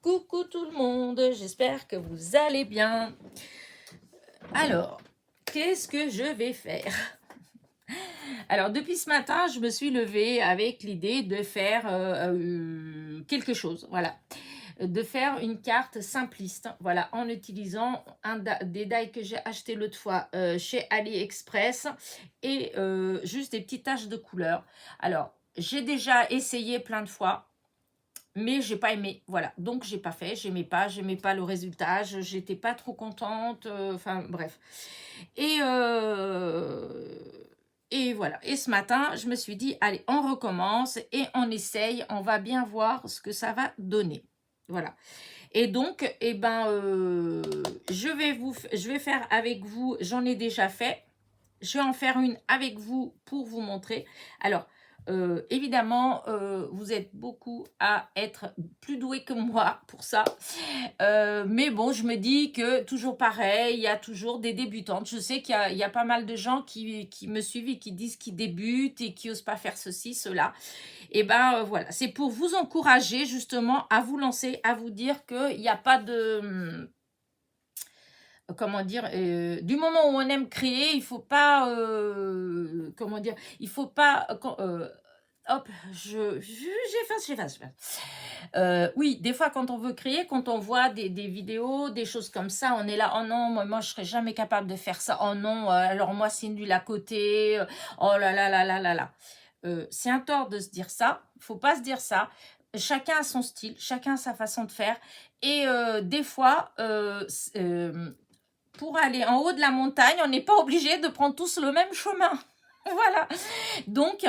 Coucou tout le monde, j'espère que vous allez bien. Alors, qu'est-ce que je vais faire? Alors, depuis ce matin, je me suis levée avec l'idée de faire quelque chose, voilà. De faire une carte simpliste, voilà, en utilisant des die que j'ai acheté l'autre fois chez AliExpress et juste des petites taches de couleur. Alors, j'ai déjà essayé plein de fois, mais j'ai pas aimé, voilà, donc j'ai pas fait, j'aimais pas le résultat, j'étais pas trop contente, enfin bref. Et, et voilà, et ce matin, je me suis dit, allez, on recommence et on essaye, on va bien voir ce que ça va donner. Voilà. Et donc, eh ben, je vais faire avec vous, j'en ai déjà fait, je vais en faire une avec vous pour vous montrer. Alors, évidemment, vous êtes beaucoup à être plus doués que moi pour ça. Mais bon, je me dis que toujours pareil, il y a toujours des débutantes. Je sais qu'il y a pas mal de gens qui me suivent et qui disent qu'ils débutent et qui n'osent pas faire ceci, cela. Et ben voilà, c'est pour vous encourager justement à vous lancer, à vous dire qu'il n'y a pas de... comment dire, du moment où on aime créer, il faut pas, comment dire, il faut pas, hop, j'efface. Oui, des fois, quand on veut créer, quand on voit des vidéos, des choses comme ça, on est là, oh non, moi je serais jamais capable de faire ça, oh non, alors moi c'est nul à côté, oh là là là là là là. C'est un tort de se dire ça, il faut pas se dire ça. Chacun a son style, chacun a sa façon de faire. Et des fois, pour aller en haut de la montagne, on n'est pas obligé de prendre tous le même chemin. Voilà. Donc,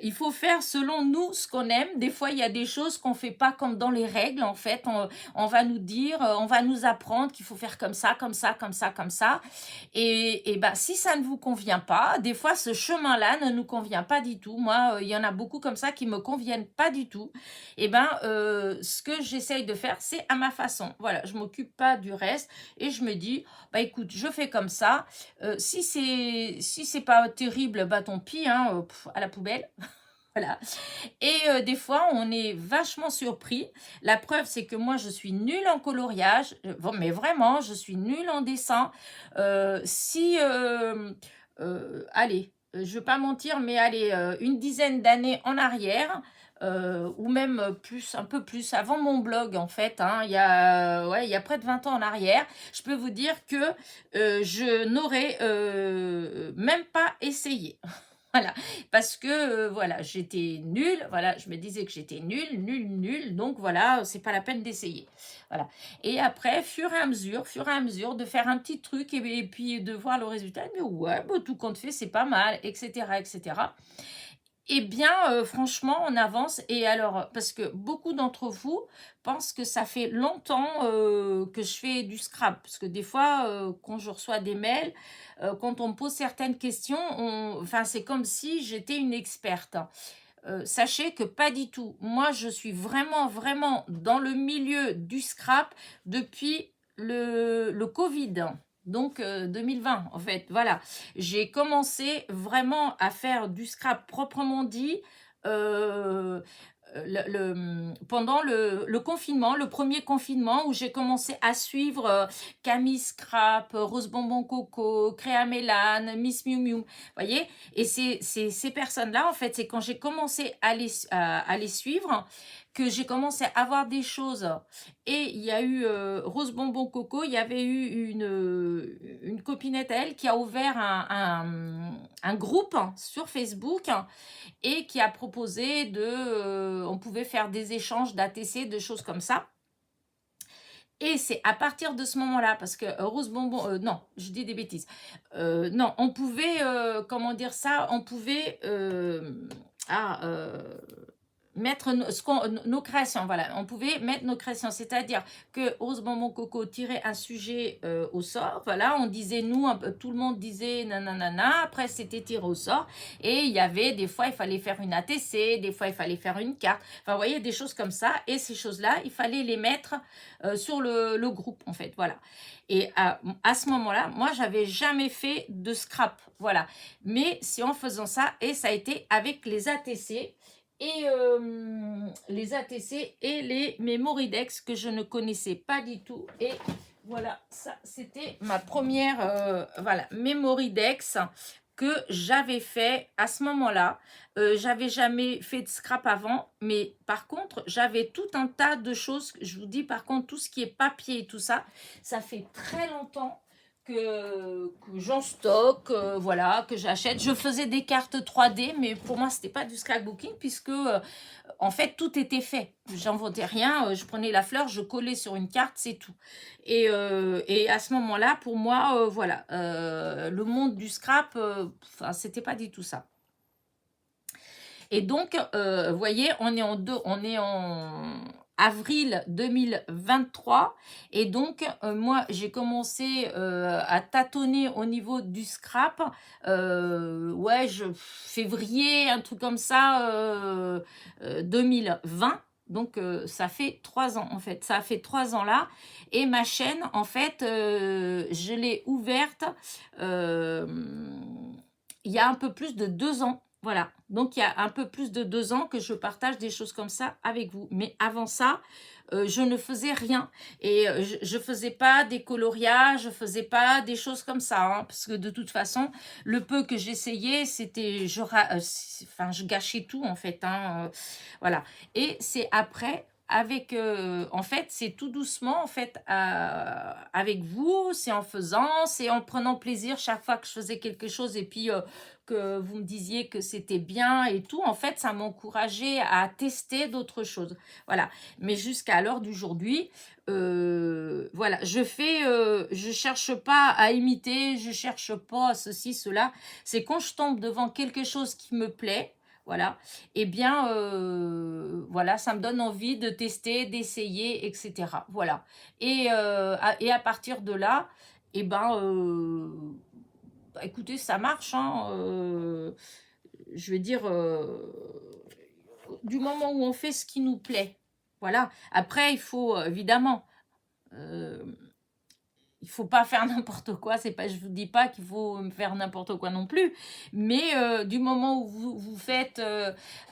il faut faire selon nous ce qu'on aime. Des fois, il y a des choses qu'on ne fait pas comme dans les règles. En fait, on va nous dire, on va nous apprendre qu'il faut faire comme ça, comme ça, comme ça, comme ça. Et ben, si ça ne vous convient pas, des fois, ce chemin-là ne nous convient pas du tout. Moi, il y en a beaucoup comme ça qui ne me conviennent pas du tout. Et ben, ce que j'essaye de faire, c'est à ma façon. Voilà, je ne m'occupe pas du reste. Et je me dis, bah écoute, je fais comme ça. Si c'est pas terrible, bah tant pis, hein, à la poubelle. Voilà. Et des fois, on est vachement surpris. La preuve, c'est que moi, je suis nulle en coloriage. Mais vraiment, je suis nulle en dessin. Si, allez, je ne vais pas mentir, mais allez, une dizaine d'années en arrière, ou même plus, un peu plus, avant mon blog, en fait, hein, il y a près de 20 ans en arrière, je peux vous dire que je n'aurais même pas essayé. Voilà, parce que voilà, j'étais nulle, voilà, je me disais que j'étais nulle, donc voilà, c'est pas la peine d'essayer. Voilà. Et après, fur et à mesure, de faire un petit truc et puis de voir le résultat, mais ouais, bah, tout compte fait, c'est pas mal, etc., etc. Eh bien, franchement, on avance. Et alors, parce que beaucoup d'entre vous pensent que ça fait longtemps que je fais du scrap. Parce que des fois, quand je reçois des mails, quand on me pose certaines questions, enfin, c'est comme si j'étais une experte. Sachez que pas du tout. Moi, je suis vraiment, vraiment dans le milieu du scrap depuis le Covid. Donc 2020 en fait, voilà. J'ai commencé vraiment à faire du scrap proprement dit pendant le confinement, le premier confinement où j'ai commencé à suivre Camille Scrap, Rose Bonbon Coco, Créa Mélane, Miss Miu Miu, voyez. Et ces personnes-là, en fait, c'est quand j'ai commencé à les suivre que j'ai commencé à voir des choses. Et il y a eu Rose Bonbon Coco, il y avait eu une copinette à elle qui a ouvert un groupe sur Facebook et qui a proposé on pouvait faire des échanges d'ATC, de choses comme ça. Et c'est à partir de ce moment-là, parce que Rose Bonbon, non, je dis des bêtises. Non, on pouvait, comment dire ça, on pouvait, mettre nos créations, voilà, on pouvait mettre nos créations, c'est-à-dire que Rose Bonbon Coco tirait un sujet au sort, voilà, on disait nous, tout le monde disait nanana, après c'était tiré au sort, et il y avait des fois il fallait faire une ATC, des fois il fallait faire une carte, enfin vous voyez des choses comme ça, et ces choses-là, il fallait les mettre sur le groupe en fait, voilà. Et à ce moment-là, moi j'avais jamais fait de scrap, voilà, mais c'est en faisant ça, et ça a été avec les ATC. et les ATC et les Memoridex que je ne connaissais pas du tout. Et voilà, ça c'était ma première voilà, Memoridex que j'avais fait à ce moment-là. J'avais jamais fait de scrap avant, mais par contre, j'avais tout un tas de choses. Je vous dis, par contre, tout ce qui est papier et tout ça, ça fait très longtemps que j'en stocke, voilà, que j'achète. Je faisais des cartes 3D, mais pour moi, c'était pas du scrapbooking puisque, en fait, tout était fait. J'inventais rien, je prenais la fleur, je collais sur une carte, c'est tout. Et à ce moment-là, pour moi, voilà, le monde du scrap, enfin, c'était pas du tout ça. Et donc, vous voyez, on est en avril 2023. Et donc, moi, j'ai commencé à tâtonner au niveau du scrap. Ouais, février, un truc comme ça, 2020. Donc, ça fait 3 ans, en fait. Ça fait 3 ans là. Et ma chaîne, en fait, je l'ai ouverte il y a un peu plus de 2 ans. Voilà, donc il y a un peu plus de 2 ans que je partage des choses comme ça avec vous. Mais avant ça, je ne faisais rien. Et je ne faisais pas des coloriages, je ne faisais pas des choses comme ça. Hein, parce que de toute façon, le peu que j'essayais, c'était... Enfin, je gâchais tout en fait. Hein, voilà. Et c'est après... Avec en fait c'est tout doucement en fait avec vous, c'est en faisant, c'est en prenant plaisir chaque fois que je faisais quelque chose et puis que vous me disiez que c'était bien et tout, en fait, ça m'encourageait à tester d'autres choses. Voilà. Mais jusqu'à l'heure d'aujourd'hui, voilà, je cherche pas à imiter, je cherche pas ceci, cela. C'est quand je tombe devant quelque chose qui me plaît, voilà, eh bien, voilà, ça me donne envie de tester, d'essayer, etc. Voilà. Et à partir de là, eh ben, bah, écoutez, ça marche, hein, je veux dire, du moment où on fait ce qui nous plaît. Voilà. Après, il faut évidemment, euh, il faut pas faire n'importe quoi. C'est pas, je vous dis pas qu'il faut faire n'importe quoi non plus, mais du moment où vous faites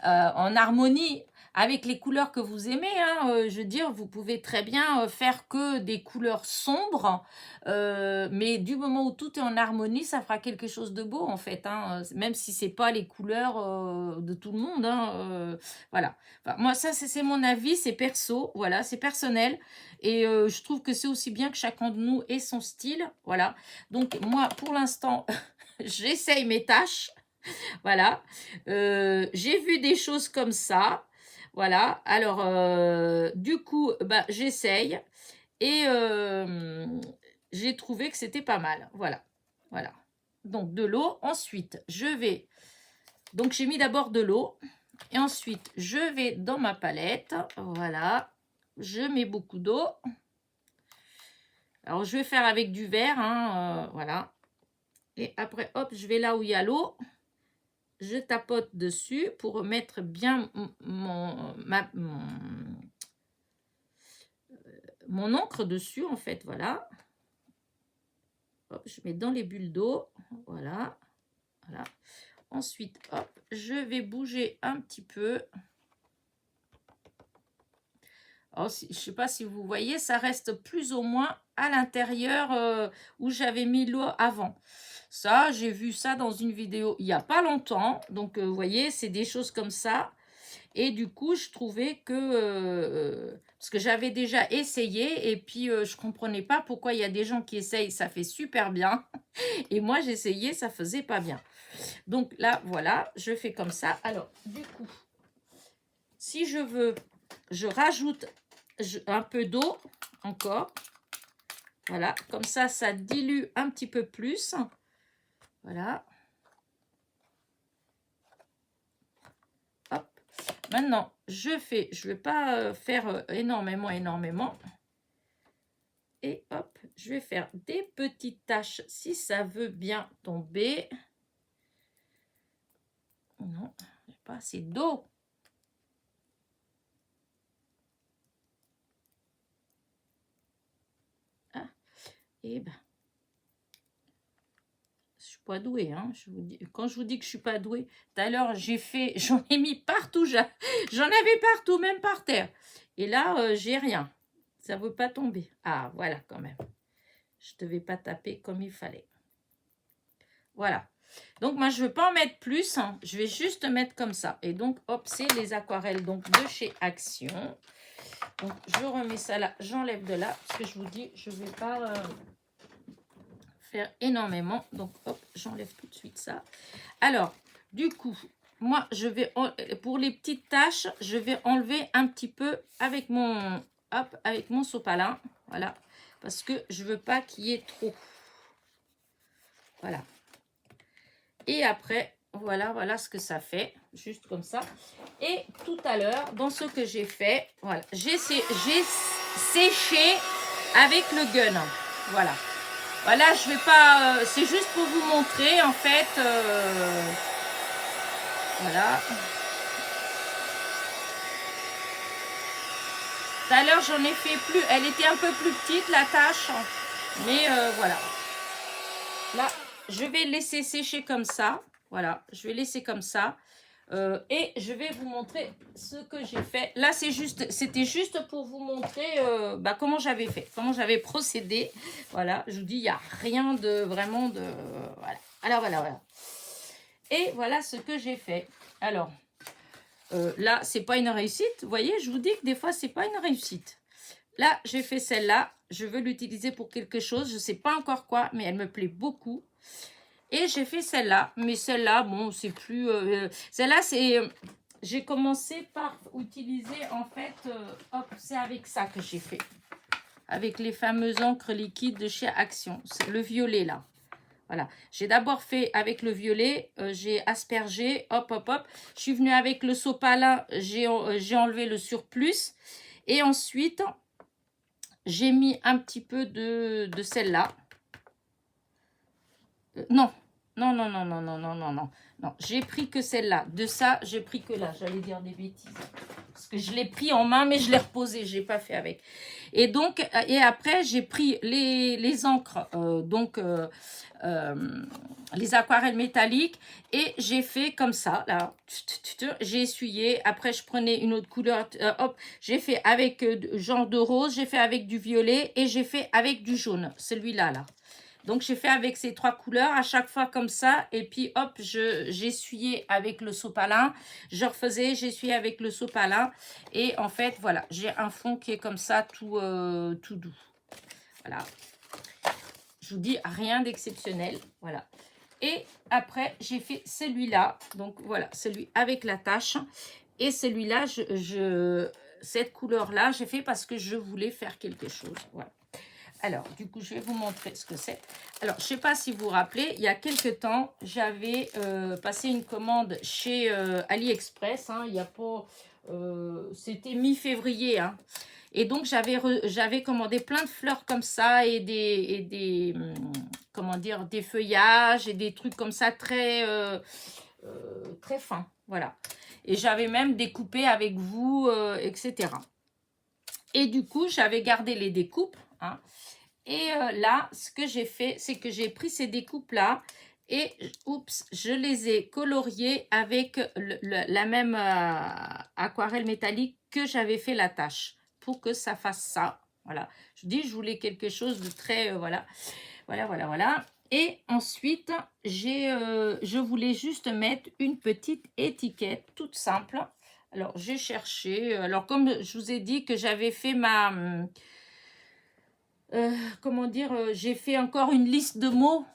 en harmonie avec les couleurs que vous aimez, hein, je veux dire, vous pouvez très bien faire que des couleurs sombres, mais du moment où tout est en harmonie, ça fera quelque chose de beau en fait, hein, même si c'est pas les couleurs de tout le monde, hein, voilà. Enfin, moi, ça c'est mon avis, c'est perso, voilà, c'est personnel. Et je trouve que c'est aussi bien que chacun de nous ait son style. Voilà. Donc, moi, pour l'instant, j'essaye mes tâches. Voilà. J'ai vu des choses comme ça. Voilà. Alors, du coup, bah, j'essaye. Et j'ai trouvé que c'était pas mal. Voilà. Voilà. Donc, de l'eau. Ensuite, je vais... Donc, j'ai mis d'abord de l'eau. Et ensuite, je vais dans ma palette. Voilà. Je mets beaucoup d'eau. Alors, je vais faire avec du verre, hein, voilà. Et après, hop, je vais là où il y a l'eau. Je tapote dessus pour mettre bien mon encre dessus, en fait, voilà. Hop, je mets dans les bulles d'eau, voilà. Voilà. Ensuite, hop, je vais bouger un petit peu. Alors, je ne sais pas si vous voyez, ça reste plus ou moins à l'intérieur où j'avais mis l'eau avant. Ça, j'ai vu ça dans une vidéo il n'y a pas longtemps. Donc, vous voyez, c'est des choses comme ça. Et du coup, je trouvais que... parce que j'avais déjà essayé et puis je ne comprenais pas pourquoi il y a des gens qui essayent, ça fait super bien. Et moi, j'essayais, ça faisait pas bien. Donc là, voilà, je fais comme ça. Alors, du coup, si je veux, je rajoute un peu d'eau encore. Voilà, comme ça dilue un petit peu plus. Voilà. Hop. Maintenant, je vais pas faire énormément. Et hop, je vais faire des petites taches si ça veut bien tomber. Non, pas assez d'eau. Ah, et ben, je suis pas douée, hein. Quand je vous dis que je suis pas douée, tout à l'heure, j'en ai mis partout, j'en avais partout, même par terre. Et là, j'ai rien. Ça ne veut pas tomber. Ah, voilà, quand même. Je ne devais pas taper comme il fallait. Voilà. Donc, moi, je ne veux pas en mettre plus, hein. Je vais juste mettre comme ça. Et donc, hop, c'est les aquarelles donc, de chez Action. Donc, je remets ça là. J'enlève de là. Parce que je vous dis, je ne vais pas faire énormément. Donc, hop, j'enlève tout de suite ça. Alors, du coup, moi, je vais, pour les petites taches, je vais enlever un petit peu avec mon, hop, avec mon sopalin. Voilà. Parce que je ne veux pas qu'il y ait trop. Voilà. Et après, voilà ce que ça fait. Juste comme ça. Et tout à l'heure, dans ce que j'ai fait, voilà. J'ai séché avec le gun. Voilà. Voilà, je vais pas... c'est juste pour vous montrer, en fait. Voilà. Tout à l'heure, j'en ai fait plus. Elle était un peu plus petite, la tâche. Mais voilà. Là, je vais laisser sécher comme ça. Voilà, je vais laisser comme ça. Et je vais vous montrer ce que j'ai fait. Là, c'était juste pour vous montrer comment j'avais fait, comment j'avais procédé. Voilà, je vous dis, il n'y a rien de vraiment de... voilà. Alors, voilà. Et voilà ce que j'ai fait. Alors, là, c'est pas une réussite. Vous voyez, je vous dis que des fois, c'est pas une réussite. Là, j'ai fait celle-là. Je veux l'utiliser pour quelque chose. Je ne sais pas encore quoi, mais elle me plaît beaucoup. Et j'ai fait celle-là. Mais celle-là, bon, c'est plus... celle-là, c'est... j'ai commencé par utiliser, en fait... hop, c'est avec ça que j'ai fait. Avec les fameuses encres liquides de chez Action. C'est le violet, là. Voilà. J'ai d'abord fait avec le violet. J'ai aspergé. Hop. Je suis venue avec le sopalin. J'ai enlevé le surplus. Et ensuite... j'ai mis un petit peu de celle-là. Non. J'ai pris que celle-là. De ça, j'ai pris que là. J'allais dire des bêtises. Parce que je l'ai pris en main, mais je l'ai reposé. Je n'ai pas fait avec. Et donc, et après, j'ai pris les encres, les aquarelles métalliques. Et j'ai fait comme ça, là. J'ai essuyé. Après, je prenais une autre couleur. Hop, j'ai fait avec genre de rose. J'ai fait avec du violet. Et j'ai fait avec du jaune. Celui-là, là. Donc, j'ai fait avec ces trois couleurs à chaque fois comme ça. Et puis, hop, j'essuyais avec le sopalin. Je refaisais, j'essuyais avec le sopalin. Et en fait, voilà, j'ai un fond qui est comme ça, tout doux. Voilà. Je vous dis, rien d'exceptionnel. Voilà. Et après, j'ai fait celui-là. Donc, voilà, celui avec la tache. Et celui-là, cette couleur-là, j'ai fait parce que je voulais faire quelque chose. Voilà. Alors, du coup, je vais vous montrer ce que c'est. Alors, je ne sais pas si vous vous rappelez, il y a quelques temps, j'avais passé une commande chez AliExpress. Hein, il y a pas... c'était mi-février. Hein, et donc, j'avais commandé plein de fleurs comme ça et des comment dire, des feuillages et des trucs comme ça très fins. Voilà. Et j'avais même découpé avec vous, etc. Et du coup, j'avais gardé les découpes. Hein, et là, ce que j'ai fait, c'est que j'ai pris ces découpes-là et, oups, je les ai coloriées avec la même aquarelle métallique que j'avais fait la tâche pour que ça fasse ça. Voilà. Je dis, je voulais quelque chose de très... voilà. Et ensuite, je voulais juste mettre une petite étiquette toute simple. Alors, j'ai cherché... alors, comme je vous ai dit que j'avais fait ma... comment dire, j'ai fait encore une liste de mots.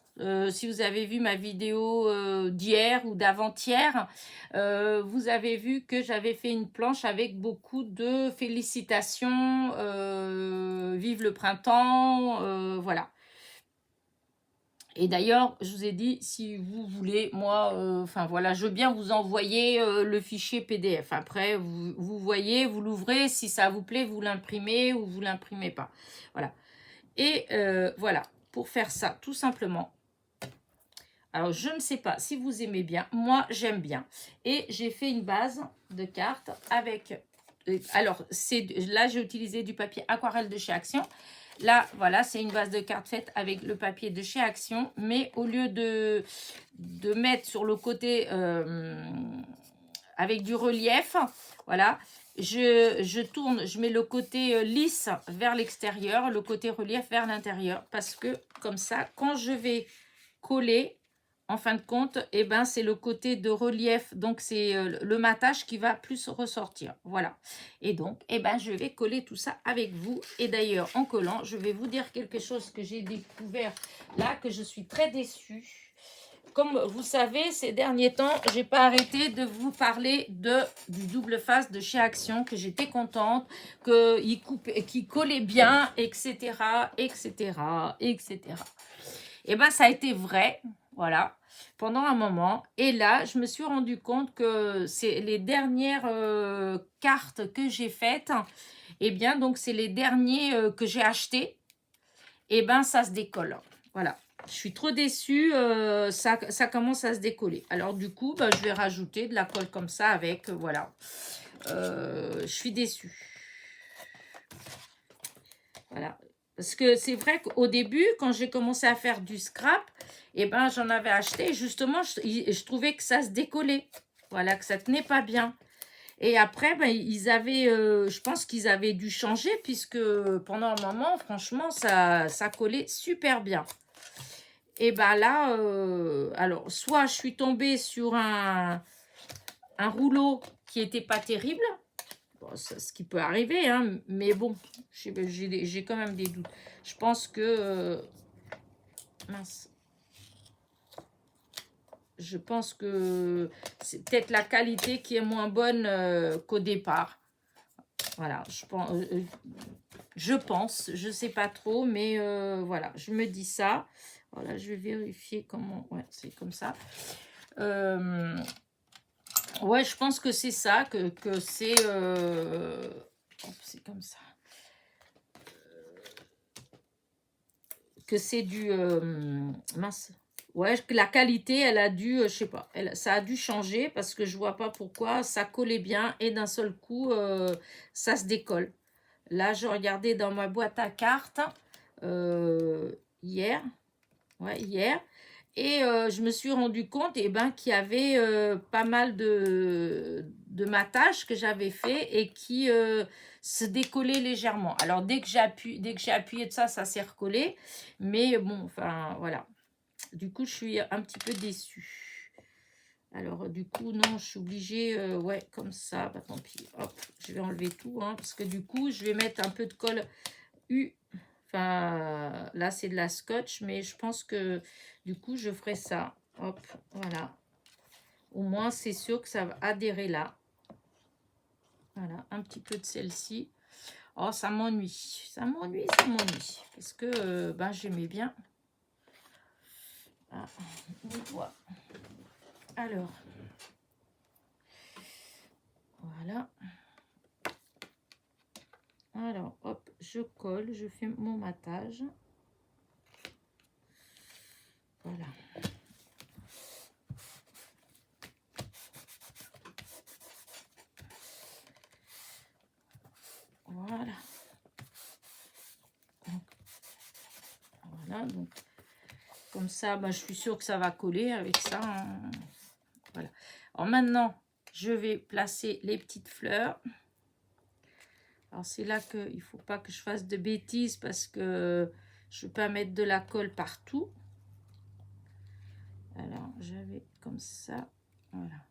Si vous avez vu ma vidéo d'hier ou d'avant-hier, vous avez vu que j'avais fait une planche avec beaucoup de félicitations, vive le printemps, voilà. Et d'ailleurs, je vous ai dit, si vous voulez, moi, enfin voilà, je veux bien vous envoyer le fichier PDF. Après, vous voyez, vous l'ouvrez, si ça vous plaît, vous l'imprimez ou vous l'imprimez pas. Voilà. Et voilà, pour faire ça, tout simplement. Alors, je ne sais pas si vous aimez bien. Moi, j'aime bien. Et j'ai fait une base de cartes avec alors, là, j'ai utilisé du papier aquarelle de chez Action. Là, voilà, c'est une base de cartes faite avec le papier de chez Action. Mais au lieu de mettre sur le côté avec du relief, voilà, je tourne, je mets le côté lisse vers l'extérieur, le côté relief vers l'intérieur. Parce que comme ça, quand je vais coller, en fin de compte, eh ben, c'est le côté de relief, donc c'est le matage qui va plus ressortir. Voilà. Et donc, eh ben, je vais coller tout ça avec vous. Et d'ailleurs, en collant, je vais vous dire quelque chose que j'ai découvert là, que je suis très déçue. Comme vous savez, ces derniers temps, j'ai pas arrêté de vous parler du double face de chez Action, que j'étais contente, qu'il collait bien, etc., etc., etc. Et ben, ça a été vrai, voilà, pendant un moment. Et là, je me suis rendu compte que c'est les dernières cartes que j'ai faites. Et bien, donc, c'est les derniers que j'ai achetés. Et ben, ça se décolle. Voilà. Je suis trop déçue. Ça commence à se décoller. Alors, du coup, bah, je vais rajouter de la colle comme ça avec, voilà. Je suis déçue. Voilà. Parce que c'est vrai qu'au début, quand j'ai commencé à faire du scrap, eh ben, j'en avais acheté. Justement, je trouvais que ça se décollait. Voilà, que ça tenait pas bien. Et après, ben, je pense qu'ils avaient dû changer, puisque pendant un moment, franchement, ça collait super bien. Et ben là, alors, soit je suis tombée sur un rouleau qui n'était pas terrible. Bon, ce qui peut arriver, hein, mais bon, j'ai quand même des doutes. Je pense que... mince. Je pense que c'est peut-être la qualité qui est moins bonne qu'au départ. Voilà, je pense, je sais pas trop, mais voilà, je me dis ça. Voilà, je vais vérifier comment... Ouais, c'est comme ça. Ouais, je pense que c'est ça, que c'est... c'est comme ça. Que c'est du... mince. Ouais, que la qualité, elle a dû... je sais pas. Ça a dû changer parce que je vois pas pourquoi. Ça collait bien et d'un seul coup, ça se décolle. Là, je regardais dans ma boîte à cartes hier. Ouais, hier. Et je me suis rendu compte ben, qu'il y avait pas mal de matage que j'avais fait et qui se décollait légèrement. Alors, dès que j'ai appuyé de ça, ça s'est recollé. Mais bon, enfin, voilà. Du coup, je suis un petit peu déçue. Alors, du coup, non, je suis obligée, ouais, comme ça. Bah, tant pis. Hop, je vais enlever tout, hein, parce que du coup, je vais mettre un peu de colle U. Enfin, là, c'est de la scotch, mais je pense que du coup, je ferai ça. Hop, voilà. Au moins, c'est sûr que ça va adhérer là. Voilà, un petit peu de celle-ci. Oh, ça m'ennuie. Ça m'ennuie, ça m'ennuie. Parce que ben, j'aimais bien. Ah, on voit. Alors, voilà. Alors, hop, je colle, je fais mon matage. Voilà. Voilà. Donc, voilà, donc comme ça, bah, je suis sûre que ça va coller avec ça, hein. Voilà. Alors maintenant, je vais placer les petites fleurs. Alors c'est là qu'il ne faut pas que je fasse de bêtises parce que je ne veux pas mettre de la colle partout. Alors j'avais comme ça. Voilà.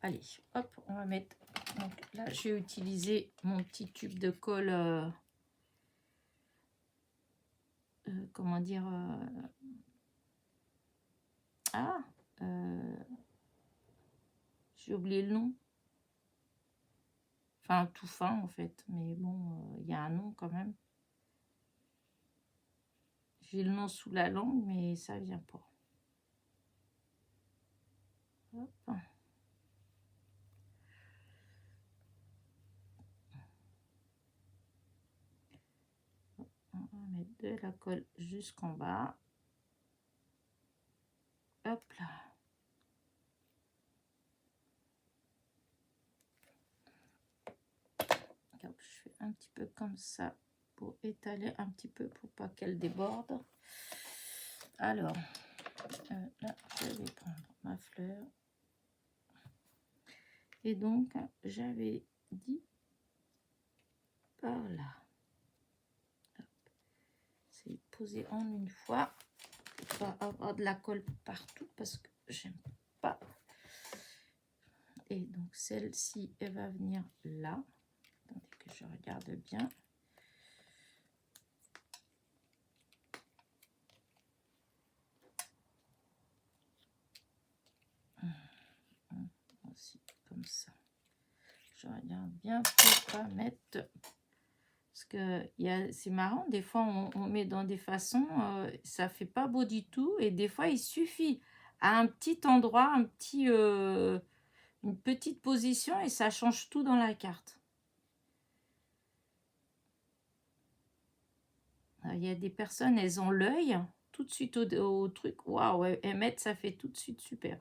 Allez, hop, on va mettre... Donc là, j'ai utilisé mon petit tube de colle... comment dire... j'ai oublié le nom. Enfin, tout fin, en fait. Mais bon, il y a un nom quand même. J'ai le nom sous la langue, mais ça vient pas. Hop. On va mettre de la colle jusqu'en bas. Hop là. un petit peu comme ça pour étaler un petit peu pour pas qu'elle déborde. Alors, là, je vais prendre ma fleur. Et donc, j'avais dit par là. C'est posé en une fois. Pas avoir de la colle partout parce que j'aime pas. Et donc, celle-ci, elle va venir là. Attendez que je regarde bien. Aussi, comme ça. Je regarde bien pour pas mettre... Parce que c'est marrant, des fois on met dans des façons, ça fait pas beau du tout. Et des fois il suffit à un petit endroit, une petite position et ça change tout dans la carte. Il y a des personnes, elles ont l'œil tout de suite au truc. Waouh, elles mettent, ça fait tout de suite super.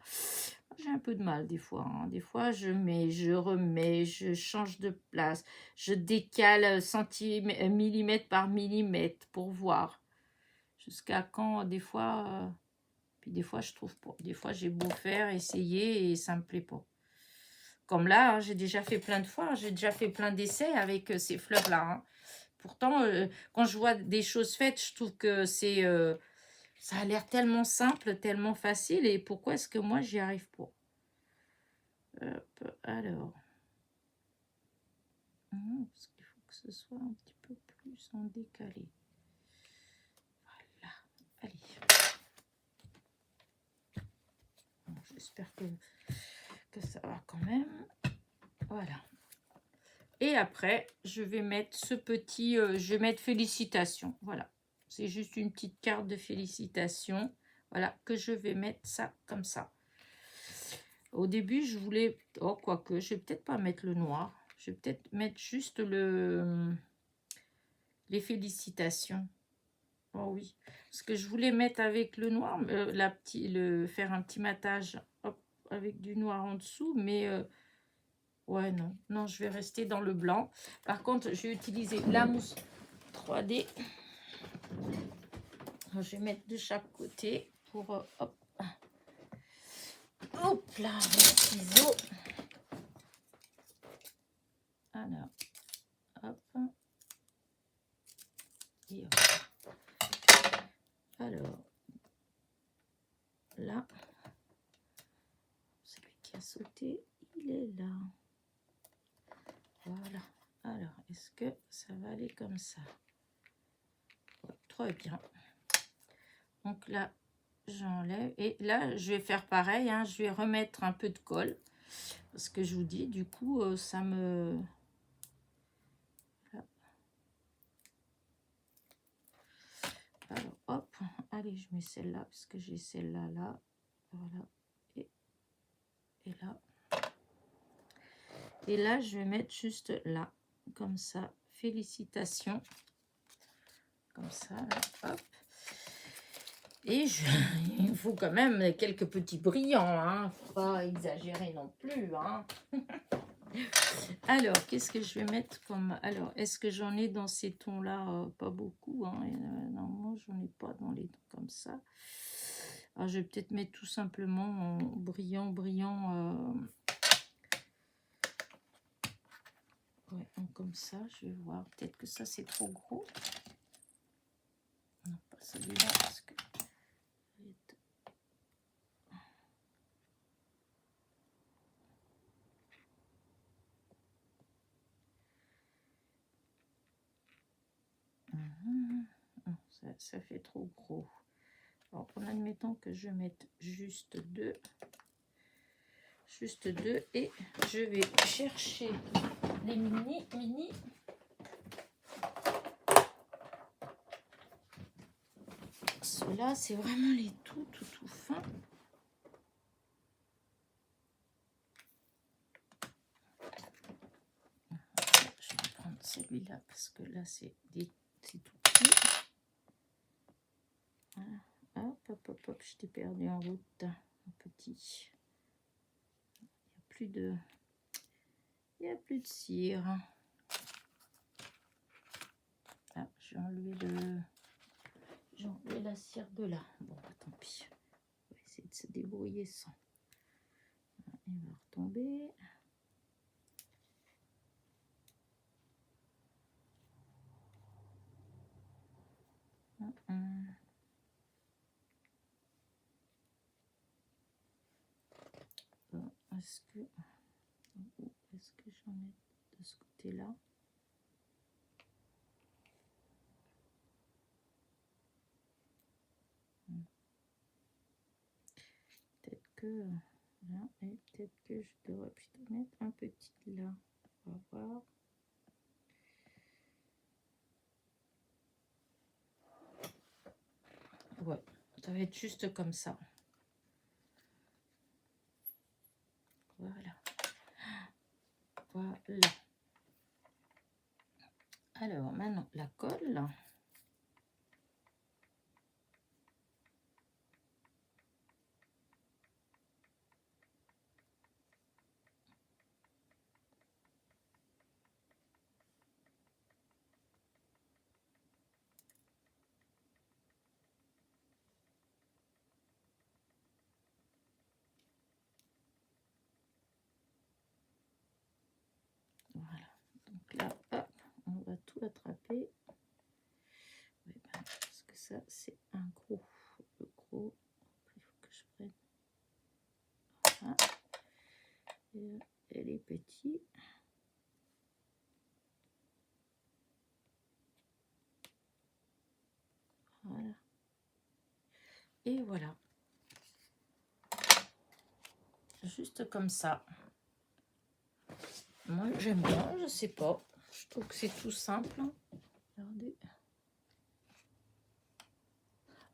J'ai un peu de mal des fois. Hein. Des fois, je mets, je remets, je change de place. Je décale millimètre par millimètre pour voir. Jusqu'à quand, des fois... puis des fois, je trouve pas. Des fois, j'ai beau faire, essayer et ça me plaît pas. Comme là, hein, j'ai déjà fait plein de fois. J'ai déjà fait plein d'essais avec ces fleurs-là. Hein. Pourtant, quand je vois des choses faites, je trouve que ça a l'air tellement simple, tellement facile. Et pourquoi est-ce que moi, j'y arrive pas? Hop, alors. Parce qu'il faut que ce soit un petit peu plus en décalé. Voilà. Allez. Bon, j'espère que ça va quand même. Voilà. Et après, je vais mettre ce petit... je vais mettre félicitations. Voilà. C'est juste une petite carte de félicitations. Voilà, que je vais mettre ça comme ça. Au début, je voulais... Oh, quoique, je vais peut-être pas mettre le noir. Je vais peut-être mettre juste les félicitations. Oh oui. Parce que je voulais mettre avec le noir, faire un petit matage hop, avec du noir en dessous. Mais... ouais, non. Non, je vais rester dans le blanc. Par contre, je vais utiliser la mousse 3D. Je vais mettre de chaque côté pour... hop. Hop là, les ciseaux. Alors, hop. Et hop. Alors, là. Celui qui a sauté, il est là. Voilà. Alors, est-ce que ça va aller comme ça? Ouais, très bien. Donc là, j'enlève. Et là, je vais faire pareil. Hein, je vais remettre un peu de colle. Parce que je vous dis, du coup, ça me... Là. Alors, hop. Allez, je mets celle-là. Parce que j'ai celle-là, là. Voilà. Et là. Et là, je vais mettre juste là. Comme ça. Félicitations. Comme ça, là. Hop. Et il faut quand même quelques petits brillants, hein. Faut pas exagérer non plus, hein. Alors, qu'est-ce que je vais mettre comme... Alors, est-ce que j'en ai dans ces tons-là? Pas beaucoup, hein. Normalement, j'en ai pas dans les tons comme ça. Alors, je vais peut-être mettre tout simplement en brillant. Ouais, comme ça, je vais voir. Peut-être que ça, c'est trop gros. Non, pas celui-là, parce que... Ça fait trop gros. Alors, en admettant que je mette juste deux et je vais chercher les mini. Ceux-là, c'est vraiment les tout fins. Je vais prendre celui-là parce que là, c'est tout petit. Voilà. Hop, je t'ai perdu en route, mon petit. Il n'y a plus de cire. J'ai enlevé la cire de là. Bon, bah, tant pis. On va essayer de se débrouiller sans. Il va retomber. Est-ce que j'en ai de ce côté-là? Peut-être que là, et peut-être que je devrais plutôt mettre un petit là. On va voir. Ouais, ça va être juste comme ça. Voilà. Voilà. Alors, maintenant, la colle. Voilà. Donc là, hop, on va tout attraper. Ouais, ben, parce que ça, c'est un gros. Le gros, il faut que je prenne. Voilà. Et les petits. Voilà. Et voilà. Juste comme ça. Moi, j'aime bien, je sais pas. Je trouve que c'est tout simple. Regardez.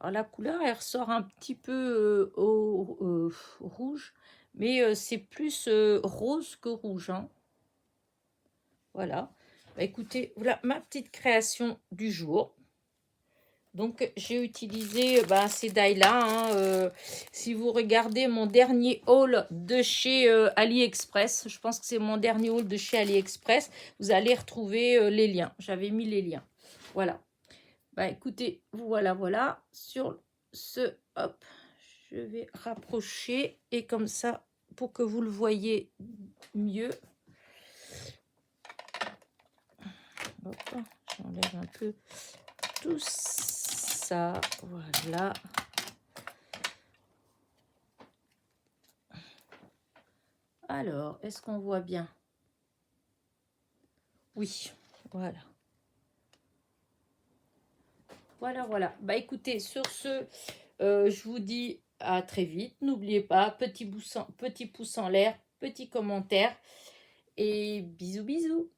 Alors, la couleur, elle ressort un petit peu au rouge, mais c'est plus rose que rouge. Hein. Voilà. Bah, écoutez, voilà ma petite création du jour. Donc, j'ai utilisé ces die-là. Hein, si vous regardez mon dernier haul de chez AliExpress, je pense que c'est mon dernier haul de chez AliExpress, vous allez retrouver les liens. J'avais mis les liens. Voilà. Bah, écoutez, voilà. Sur ce, hop, je vais rapprocher et comme ça, pour que vous le voyez mieux. Hop, j'enlève un peu tout ça. Voilà. Alors, est-ce qu'on voit bien? Oui, voilà. Voilà. Bah écoutez, sur ce, je vous dis à très vite. N'oubliez pas, petit pouce en l'air, petit commentaire et bisous.